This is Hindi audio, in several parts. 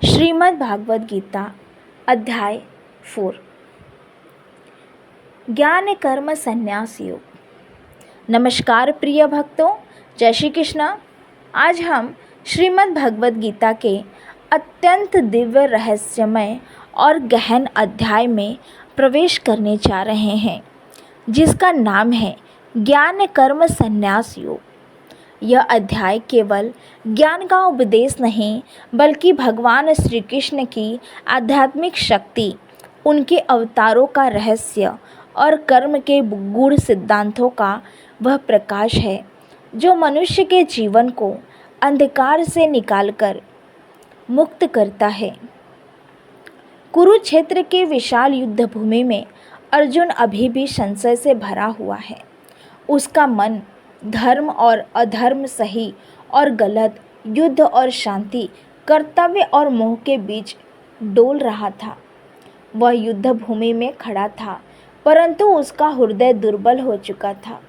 श्रीमद् भागवत गीता अध्याय 4 ज्ञान कर्म संन्यास योग। नमस्कार प्रिय भक्तों, जय श्री कृष्ण। आज हम श्रीमद् भागवत गीता के अत्यंत दिव्य रहस्यमय और गहन अध्याय में प्रवेश करने जा रहे हैं, जिसका नाम है ज्ञान कर्म संन्यास योग। यह अध्याय केवल ज्ञान का उपदेश नहीं, बल्कि भगवान श्री कृष्ण की आध्यात्मिक शक्ति, उनके अवतारों का रहस्य और कर्म के गूढ़ सिद्धांतों का वह प्रकाश है जो मनुष्य के जीवन को अंधकार से निकालकर मुक्त करता है। कुरुक्षेत्र के विशाल युद्ध भूमि में अर्जुन अभी भी संशय से भरा हुआ है। उसका मन धर्म और अधर्म, सही और गलत, युद्ध और शांति, कर्तव्य और मोह के बीच डोल रहा था। वह युद्ध भूमि में खड़ा था, परंतु उसका हृदय दुर्बल हो चुका था।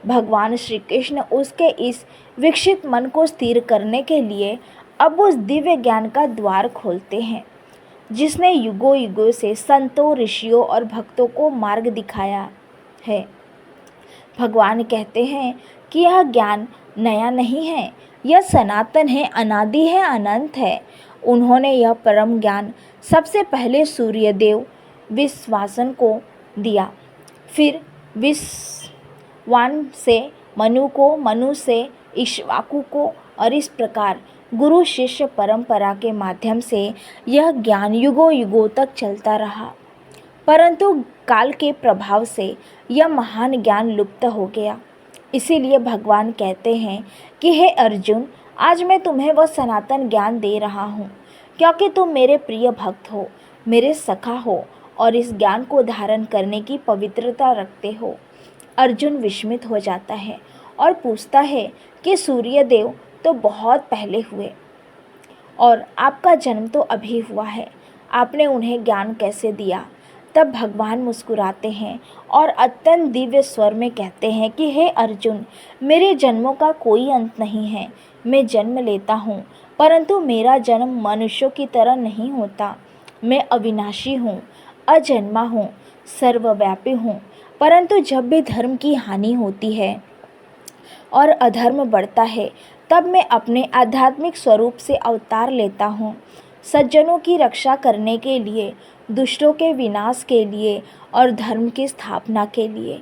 भगवान श्री कृष्ण उसके इस विक्षिप्त मन को स्थिर करने के लिए अब उस दिव्य ज्ञान का द्वार खोलते हैं, जिसने युगों युगों से संतों, ऋषियों और भक्तों को मार्ग दिखाया है। भगवान कहते हैं कि यह ज्ञान नया नहीं है, यह सनातन है, अनादि है, अनंत है। उन्होंने यह परम ज्ञान सबसे पहले सूर्यदेव विश्वासन को दिया, फिर विश्वान से मनु को, मनु से इक्ष्वाकु को, और इस प्रकार गुरु शिष्य परंपरा के माध्यम से यह ज्ञान युगों युगों तक चलता रहा। परंतु काल के प्रभाव से यह महान ज्ञान लुप्त हो गया। इसीलिए भगवान कहते हैं कि हे अर्जुन, आज मैं तुम्हें वह सनातन ज्ञान दे रहा हूँ, क्योंकि तुम मेरे प्रिय भक्त हो, मेरे सखा हो और इस ज्ञान को धारण करने की पवित्रता रखते हो। अर्जुन विस्मित हो जाता है और पूछता है कि सूर्यदेव तो बहुत पहले हुए और आपका जन्म तो अभी हुआ है, आपने उन्हें ज्ञान कैसे दिया? तब भगवान मुस्कुराते हैं और अत्यंत दिव्य स्वर में कहते हैं कि हे अर्जुन, मेरे जन्मों का कोई अंत नहीं है। मैं जन्म लेता हूँ, परंतु मेरा जन्म मनुष्यों की तरह नहीं होता। मैं अविनाशी हूँ, अजन्मा हूँ, सर्वव्यापी हूँ। परंतु जब भी धर्म की हानि होती है और अधर्म बढ़ता है, तब मैं अपने आध्यात्मिक स्वरूप से अवतार लेता हूँ, सज्जनों की रक्षा करने के लिए, दुष्टों के विनाश के लिए और धर्म की स्थापना के लिए।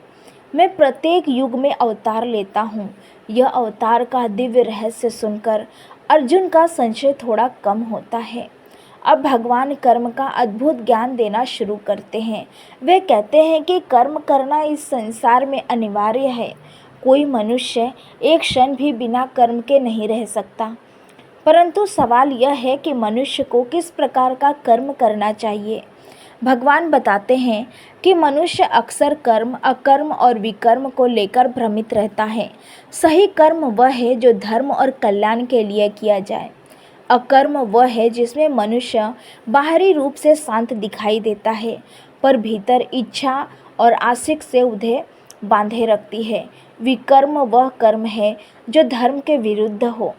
मैं प्रत्येक युग में अवतार लेता हूँ। यह अवतार का दिव्य रहस्य सुनकर अर्जुन का संशय थोड़ा कम होता है। अब भगवान कर्म का अद्भुत ज्ञान देना शुरू करते हैं। वे कहते हैं कि कर्म करना इस संसार में अनिवार्य है। कोई मनुष्य एक क्षण भी बिना कर्म के नहीं रह सकता। परंतु सवाल यह है कि मनुष्य को किस प्रकार का कर्म करना चाहिए। भगवान बताते हैं कि मनुष्य अक्सर कर्म, अकर्म और विकर्म को लेकर भ्रमित रहता है। सही कर्म वह है जो धर्म और कल्याण के लिए किया जाए। अकर्म वह है जिसमें मनुष्य बाहरी रूप से शांत दिखाई देता है, पर भीतर इच्छा और आशिक से उन्हें बांधे रखती है। विकर्म वह कर्म है जो धर्म के विरुद्ध हो।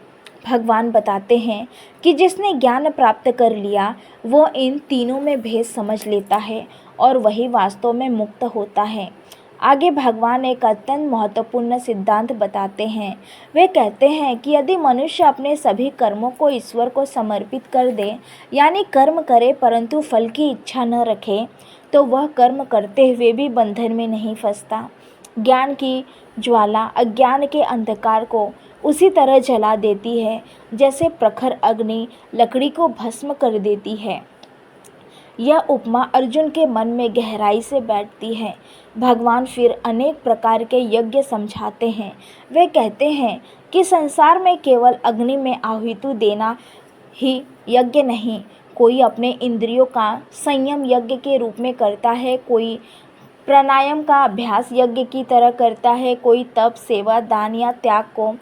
भगवान बताते हैं कि जिसने ज्ञान प्राप्त कर लिया, वो इन तीनों में भेद समझ लेता है और वही वास्तव में मुक्त होता है। आगे भगवान एक अत्यंत महत्वपूर्ण सिद्धांत बताते हैं। वे कहते हैं कि यदि मनुष्य अपने सभी कर्मों को ईश्वर को समर्पित कर दे, यानी कर्म करे परंतु फल की इच्छा न रखे, तो वह कर्म करते हुए भी बंधन में नहीं फंसता। ज्ञान की ज्वाला अज्ञान के अंधकार को उसी तरह जला देती है जैसे प्रखर अग्नि लकड़ी को भस्म कर देती है। यह उपमा अर्जुन के मन में गहराई से बैठती है। भगवान फिर अनेक प्रकार के यज्ञ समझाते हैं। वे कहते हैं कि संसार में केवल अग्नि में आहुति देना ही यज्ञ नहीं, कोई अपने इंद्रियों का संयम यज्ञ के रूप में करता है, कोई प्राणायाम का अभ्यास यज्ञ की तरह करता है, कोई तप, सेवा, दान या त्याग को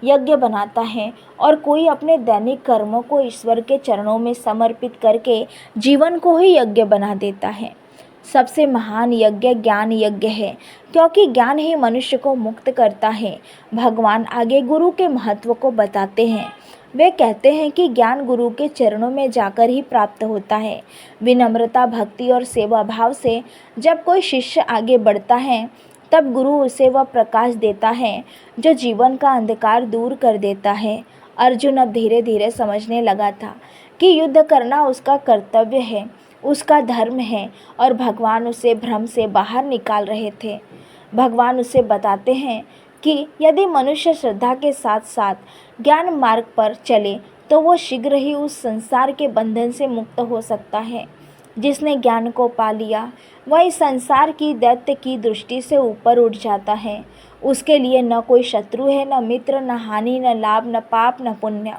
यज्ञ बनाता है, और कोई अपने दैनिक कर्मों को ईश्वर के चरणों में समर्पित करके जीवन को ही यज्ञ बना देता है। सबसे महान यज्ञ ज्ञान यज्ञ है, क्योंकि ज्ञान ही मनुष्य को मुक्त करता है। भगवान आगे गुरु के महत्व को बताते हैं। वे कहते हैं कि ज्ञान गुरु के चरणों में जाकर ही प्राप्त होता है। विनम्रता, भक्ति और सेवा भाव से जब कोई शिष्य आगे बढ़ता है तब गुरु उसे वह प्रकाश देता है जो जीवन का अंधकार दूर कर देता है। अर्जुन अब धीरे धीरे समझने लगा था कि युद्ध करना उसका कर्तव्य है, उसका धर्म है और भगवान उसे भ्रम से बाहर निकाल रहे थे। भगवान उसे बताते हैं कि यदि मनुष्य श्रद्धा के साथ साथ ज्ञान मार्ग पर चले तो वो शीघ्र ही उस संसार के बंधन से मुक्त हो सकता है। जिसने ज्ञान को पा लिया वह इस संसार की दैत्य की दृष्टि से ऊपर उठ जाता है। उसके लिए न कोई शत्रु है, न मित्र, न हानि, न लाभ, न पाप, न पुण्य।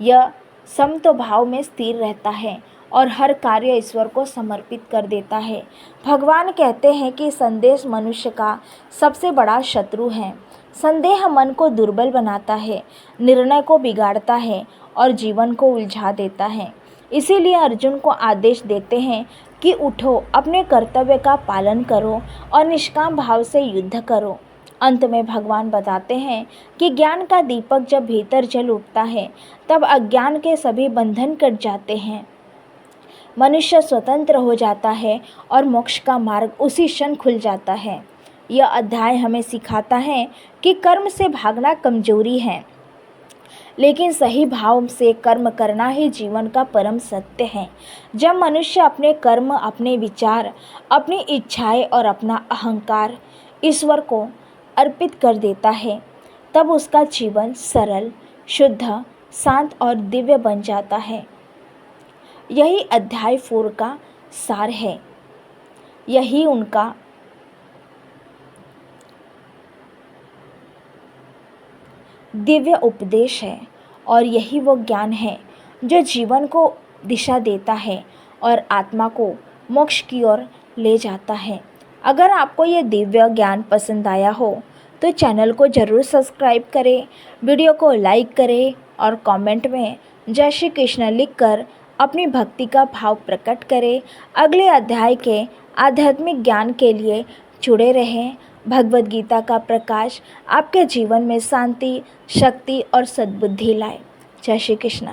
यह समत्व भाव में स्थिर रहता है और हर कार्य ईश्वर को समर्पित कर देता है। भगवान कहते हैं कि संदेह मनुष्य का सबसे बड़ा शत्रु है। संदेह मन को दुर्बल बनाता है, निर्णय को बिगाड़ता है और जीवन को उलझा देता है। इसीलिए अर्जुन को आदेश देते हैं कि उठो, अपने कर्तव्य का पालन करो और निष्काम भाव से युद्ध करो। अंत में भगवान बताते हैं कि ज्ञान का दीपक जब भीतर जल उठता है तब अज्ञान के सभी बंधन कट जाते हैं। मनुष्य स्वतंत्र हो जाता है और मोक्ष का मार्ग उसी क्षण खुल जाता है। यह अध्याय हमें सिखाता है कि कर्म से भागना कमजोरी है, लेकिन सही भाव से कर्म करना ही जीवन का परम सत्य है। जब मनुष्य अपने कर्म, अपने विचार, अपनी इच्छाएं और अपना अहंकार ईश्वर को अर्पित कर देता है तब उसका जीवन सरल, शुद्ध, शांत और दिव्य बन जाता है। यही अध्याय 4 का सार है। यही उनका दिव्य उपदेश है और यही वो ज्ञान है जो जीवन को दिशा देता है और आत्मा को मोक्ष की ओर ले जाता है। अगर आपको ये दिव्य ज्ञान पसंद आया हो तो चैनल को ज़रूर सब्सक्राइब करें, वीडियो को लाइक करें और कमेंट में जय श्री कृष्ण लिखकर अपनी भक्ति का भाव प्रकट करें। अगले अध्याय के आध्यात्मिक ज्ञान के लिए जुड़े रहें। भगवद गीता का प्रकाश आपके जीवन में शांति, शक्ति और सद्बुद्धि लाए। जय श्री कृष्ण।